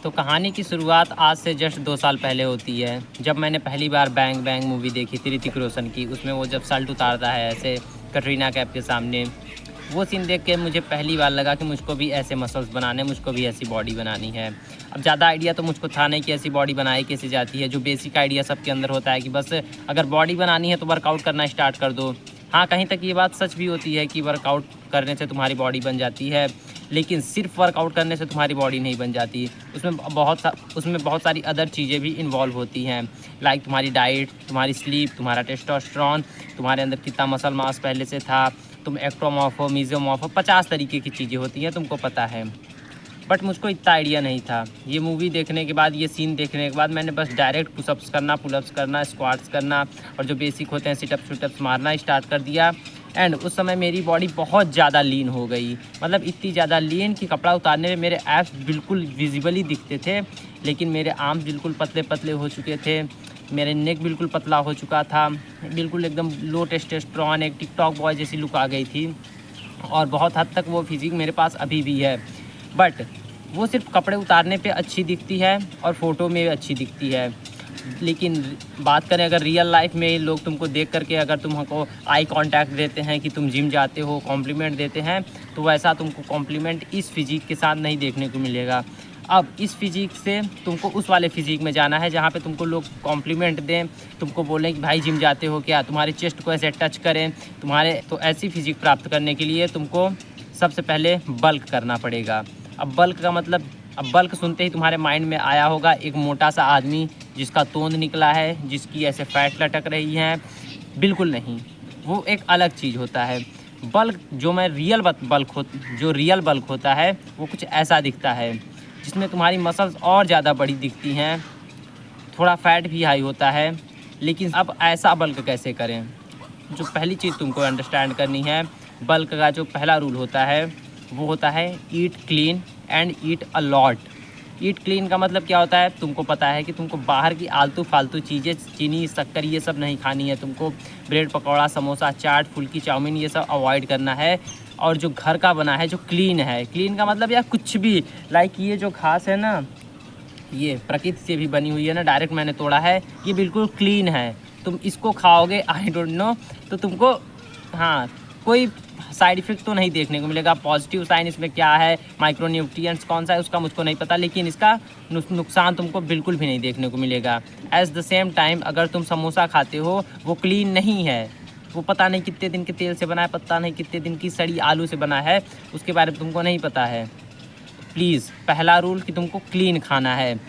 तो कहानी की शुरुआत आज से जस्ट 2 साल पहले होती है, जब मैंने पहली बार बैंग बैंग मूवी देखी थी ऋतिक रोशन की। उसमें वो जब सल्ट उतारता है ऐसे कटरीना कैफ के सामने, वो सीन देख के मुझे पहली बार लगा कि मुझको भी ऐसे मसल्स बनाने, मुझको भी ऐसी बॉडी बनानी है। अब ज़्यादा आइडिया तो मुझको था नहीं कि ऐसी बॉडी बनाई कैसे जाती है। जो बेसिक आइडिया सबके अंदर होता है कि बस अगर बॉडी बनानी है तो वर्कआउट करना स्टार्ट कर दो। हाँ, कहीं तक ये बात सच भी होती है कि वर्कआउट करने से तुम्हारी बॉडी बन जाती है, लेकिन सिर्फ वर्कआउट करने से तुम्हारी बॉडी नहीं बन जाती। उसमें बहुत सारी अदर चीज़ें भी इन्वॉल्व होती हैं, लाइक तुम्हारी डाइट, तुम्हारी स्लीप, तुम्हारा टेस्टोस्टेरोन, तुम्हारे अंदर कितना मसल मास पहले से था, तुम एक्टोमॉर्फ हो, मीज़ोमॉर्फ हो, 50 तरीके की चीज़ें होती हैं, तुमको पता है। बट मुझको इतना आइडिया नहीं था। ये मूवी देखने के बाद, ये सीन देखने के बाद मैंने बस डायरेक्ट पुशअप्स करना, पुलअप्स करना, स्क्वाट्स करना और जो बेसिक होते हैं सिटअप्स शुटअप्स मारना स्टार्ट कर दिया। एंड उस समय मेरी बॉडी बहुत ज़्यादा लीन हो गई, मतलब इतनी ज़्यादा लीन कि कपड़ा उतारने में मेरे एब्स बिल्कुल विजिबली दिखते थे, लेकिन मेरे आर्म्स बिल्कुल पतले पतले हो चुके थे, मेरे नेक बिल्कुल पतला हो चुका था, बिल्कुल एकदम लो टेस्टोस्टेरोन, एक टिकटॉक बॉय जैसी लुक आ गई थी। और बहुत हद तक वो फिज़िक मेरे पास अभी भी है, बट वो सिर्फ कपड़े उतारने पे अच्छी दिखती है और फ़ोटो में अच्छी दिखती है। लेकिन बात करें अगर रियल लाइफ में, लोग तुमको देख करके अगर तुमको आई कांटेक्ट देते हैं कि तुम जिम जाते हो, कॉम्प्लीमेंट देते हैं, तो वैसा तुमको कॉम्प्लीमेंट इस फिज़िक के साथ नहीं देखने को मिलेगा। अब इस फिज़िक से तुमको उस वाले फिज़िक में जाना है जहाँ पे तुमको लोग कॉम्प्लीमेंट दें, तुमको बोलें कि भाई जिम जाते हो क्या, तुम्हारे चेस्ट को ऐसे टच करें तुम्हारे। तो ऐसी फिज़िक प्राप्त करने के लिए तुमको सबसे पहले बल्क करना पड़ेगा। अब बल्क का मतलब, अब बल्क सुनते ही तुम्हारे माइंड में आया होगा एक मोटा सा आदमी जिसका तोंद निकला है, जिसकी ऐसे फैट लटक रही है। बिल्कुल नहीं, वो एक अलग चीज़ होता है। बल्क जो रियल बल्क होता है वो कुछ ऐसा दिखता है, जिसमें तुम्हारी मसल्स और ज़्यादा बड़ी दिखती हैं, थोड़ा फैट भी हाई होता है। लेकिन अब ऐसा बल्क कैसे करें? जो पहली चीज़ तुमको अंडरस्टैंड करनी है, बल्क का जो पहला रूल होता है वो होता है eat clean and eat a lot. Eat clean का मतलब क्या होता है? तुमको पता है कि तुमको बाहर की आलतू फालतू चीज़ें, चीनी, शक्कर, ये सब नहीं खानी है। तुमको ब्रेड पकौड़ा, समोसा, चाट, फुल्की, चाउमीन, ये सब अवॉइड करना है। और जो घर का बना है, जो क्लीन है, क्लीन का मतलब यार कुछ भी, लाइक ये जो घास है ना, ये प्रकृति से भी बनी हुई है ना, डायरेक्ट मैंने तोड़ा है, ये बिल्कुल क्लीन है। तुम इसको खाओगे, आई डोंट नो, तो तुमको हाँ कोई साइड इफ़ेक्ट तो नहीं देखने को मिलेगा। पॉजिटिव साइन इसमें क्या है, माइक्रो न्यूट्रिएंट्स कौन सा है, उसका मुझको नहीं पता, लेकिन इसका नुकसान तुमको बिल्कुल भी नहीं देखने को मिलेगा। एट द सेम टाइम अगर तुम समोसा खाते हो, वो क्लीन नहीं है, वो पता नहीं कितने दिन के तेल से बना है, पता नहीं कितने दिन की सड़ी आलू से बना है, उसके बारे में तुमको नहीं पता है। प्लीज़, पहला रूल कि तुमको क्लीन खाना है।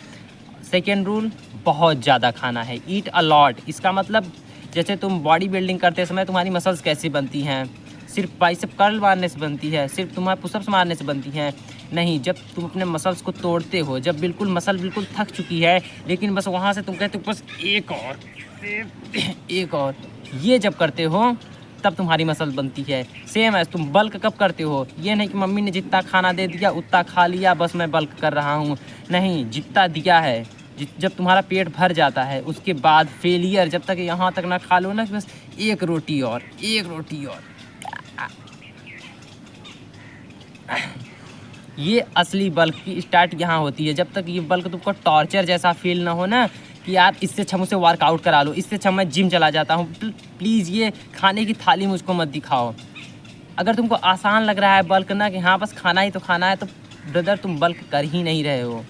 सेकेंड रूल, बहुत ज़्यादा खाना है, ईट अ लॉट। इसका मतलब जैसे तुम बॉडी बिल्डिंग करते समय तुम्हारी मसल्स कैसे बनती हैं? सिर्फ बाइसेप कर्ल मारने से बनती है, सिर्फ तुम्हारे पुशअप्स मारने से बनती हैं? नहीं, जब तुम अपने मसल्स को तोड़ते हो, जब बिल्कुल मसल बिल्कुल थक चुकी है, लेकिन बस वहाँ से तुम कहते हो बस एक और, ये जब करते हो तब तुम्हारी मसल बनती है। सेम है, तुम बल्क कब करते हो? ये नहीं कि मम्मी ने जितना खाना दे दिया उतना खा लिया, बस मैं बल्क कर रहा हूँ। नहीं, जितना दिया है, जब तुम्हारा पेट भर जाता है, उसके बाद फेलियर, जब तक यहाँ तक ना खा लो ना कि बस एक रोटी और, एक रोटी और, ये असली बल्क की स्टार्ट यहाँ होती है। जब तक ये बल्क तुमको टॉर्चर जैसा फील ना हो ना कि यार इससे अच्छा मुझसे वर्कआउट करा लो, इससे अच्छा मैं जिम चला जाता हूँ, प्लीज़ ये खाने की थाली मुझको मत दिखाओ। अगर तुमको आसान लग रहा है बल्क ना, कि हाँ बस खाना ही तो खाना है, तो ब्रदर तुम बल्क कर ही नहीं रहे हो।